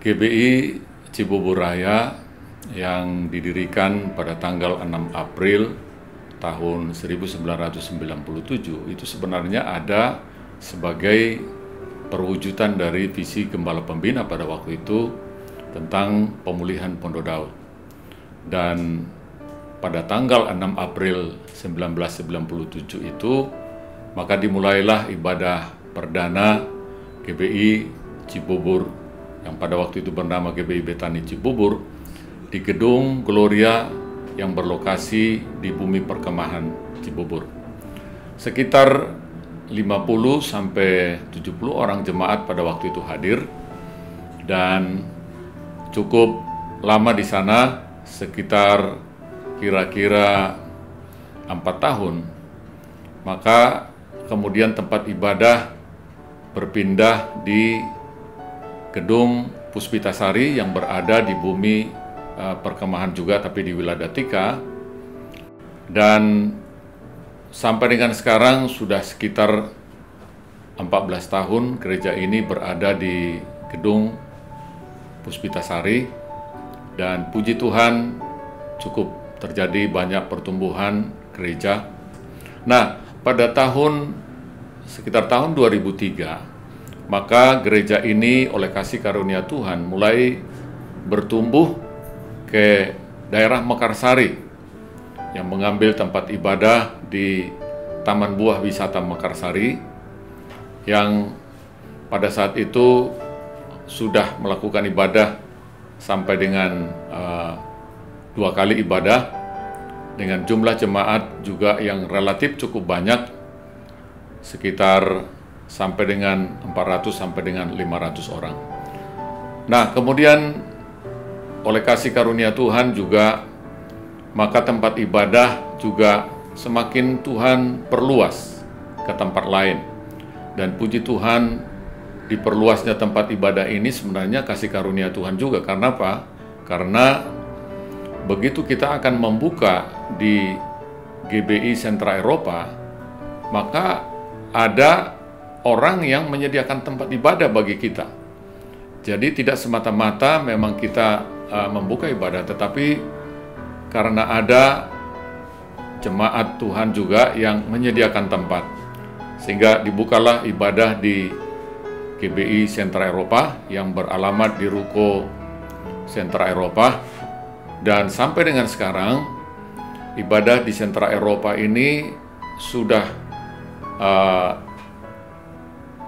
GBI Cibubur Raya yang didirikan pada tanggal 6 April tahun 1997 itu sebenarnya ada sebagai perwujudan dari visi Gembala Pembina pada waktu itu tentang pemulihan Pondok. Dan pada tanggal 6 April 1997 itu maka dimulailah ibadah perdana GBI Cibubur yang pada waktu itu bernama GBI Betani Cibubur di Gedung Gloria yang berlokasi di Bumi Perkemahan Cibubur. Sekitar 50 sampai 70 orang jemaat pada waktu itu hadir dan cukup lama di sana, sekitar kira-kira 4 tahun. Maka kemudian tempat ibadah berpindah di Gedung Puspitasari yang berada di Bumi Perkemahan juga, tapi di wilayah Datika. Dan sampai dengan sekarang sudah sekitar 14 tahun gereja ini berada di Gedung Puspitasari, dan puji Tuhan cukup terjadi banyak pertumbuhan gereja. Nah, pada sekitar tahun 2003, maka gereja ini oleh kasih karunia Tuhan mulai bertumbuh ke daerah Mekarsari yang mengambil tempat ibadah di Taman Buah Wisata Mekarsari yang pada saat itu sudah melakukan ibadah sampai dengan 2 kali ibadah dengan jumlah jemaat juga yang relatif cukup banyak, sekitar sampai dengan 400 sampai dengan 500 orang. Nah, kemudian oleh kasih karunia Tuhan juga maka tempat ibadah juga semakin Tuhan perluas ke tempat lain. Dan puji Tuhan, diperluasnya tempat ibadah ini sebenarnya kasih karunia Tuhan juga. Karena apa? Karena begitu kita akan membuka di GBI Sentra Eropa, maka ada orang yang menyediakan tempat ibadah bagi kita. Jadi tidak semata-mata memang kita membuka ibadah, tetapi karena ada jemaat Tuhan juga yang menyediakan tempat, sehingga dibukalah ibadah di GBI Sentra Eropa yang beralamat di Ruko Sentra Eropa. Dan sampai dengan sekarang ibadah di Sentra Eropa ini sudah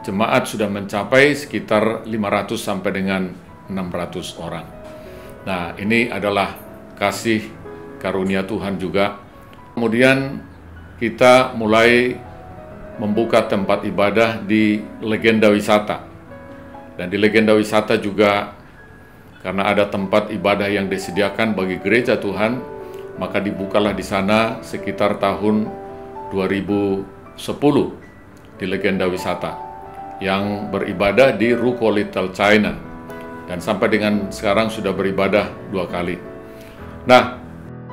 jemaat sudah mencapai sekitar 500 sampai dengan 600 orang. Nah, ini adalah kasih karunia Tuhan juga. Kemudian kita mulai membuka tempat ibadah di Legenda Wisata. Dan di Legenda Wisata juga karena ada tempat ibadah yang disediakan bagi gereja Tuhan, maka dibukalah di sana sekitar tahun 2010 di Legenda Wisata yang beribadah di Ruko Little China, dan sampai dengan sekarang sudah beribadah 2 kali. Nah,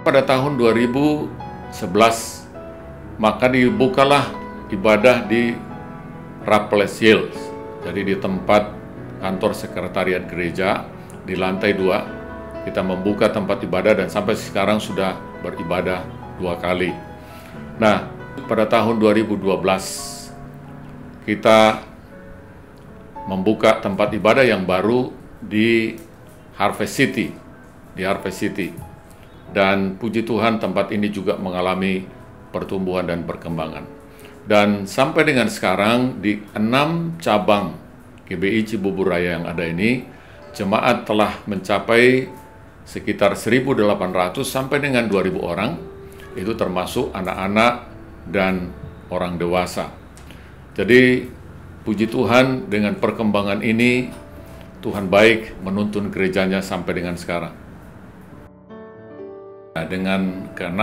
pada tahun 2011 maka dibukalah ibadah di Raffles Hills, jadi di tempat kantor sekretariat gereja di lantai 2 kita membuka tempat ibadah, dan sampai sekarang sudah beribadah 2 kali. Nah, pada tahun 2012 kita membuka tempat ibadah yang baru di Harvest City, dan puji Tuhan tempat ini juga mengalami pertumbuhan dan perkembangan. Dan sampai dengan sekarang di 6 cabang GBI Cibubur Raya yang ada ini, jemaat telah mencapai sekitar 1.800 sampai dengan 2.000 orang, itu termasuk anak-anak dan orang dewasa. Jadi puji Tuhan, dengan perkembangan ini Tuhan baik menuntun gerejanya sampai dengan sekarang. Nah, dengan ke-6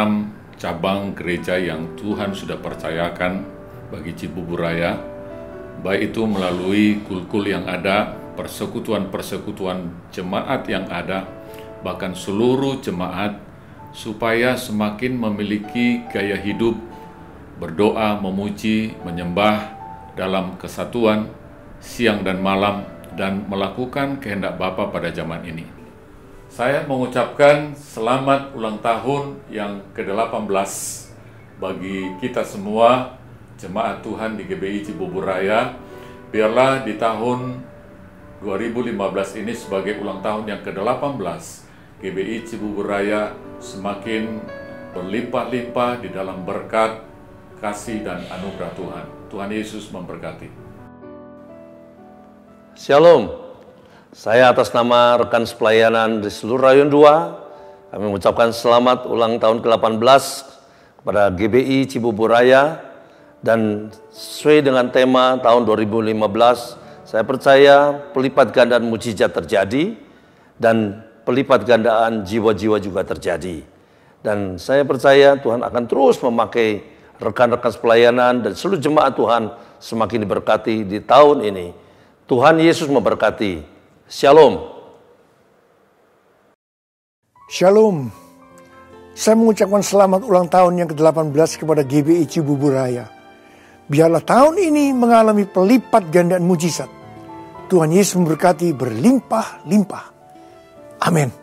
cabang gereja yang Tuhan sudah percayakan bagi Cibubur Raya, baik itu melalui kul-kul yang ada, persekutuan-persekutuan jemaat yang ada, bahkan seluruh jemaat, supaya semakin memiliki gaya hidup berdoa, memuji, menyembah dalam kesatuan siang dan malam dan melakukan kehendak Bapa pada zaman ini. Saya mengucapkan selamat ulang tahun yang ke-18 bagi kita semua, jemaat Tuhan di GBI Cibubur Raya. Biarlah di tahun 2015 ini sebagai ulang tahun yang ke-18, GBI Cibubur Raya semakin berlimpah-limpah di dalam berkat, kasih, dan anugerah Tuhan. Tuhan Yesus memberkati. Shalom, saya atas nama rekan sepelayanan di seluruh Rayon 2, kami mengucapkan selamat ulang tahun ke-18 kepada GBI Cibubur Raya, dan sesuai dengan tema tahun 2015, saya percaya pelipat gandaan mujizat terjadi dan pelipat gandaan jiwa-jiwa juga terjadi. Dan saya percaya Tuhan akan terus memakai rekan-rekan pelayanan dan seluruh jemaat Tuhan semakin diberkati di tahun ini. Tuhan Yesus memberkati. Shalom. Shalom. Saya mengucapkan selamat ulang tahun yang ke-18 kepada GBI Cibubur Raya. Biarlah tahun ini mengalami pelipat gandaan mujizat. Tuhan Yesus memberkati berlimpah-limpah. Amin.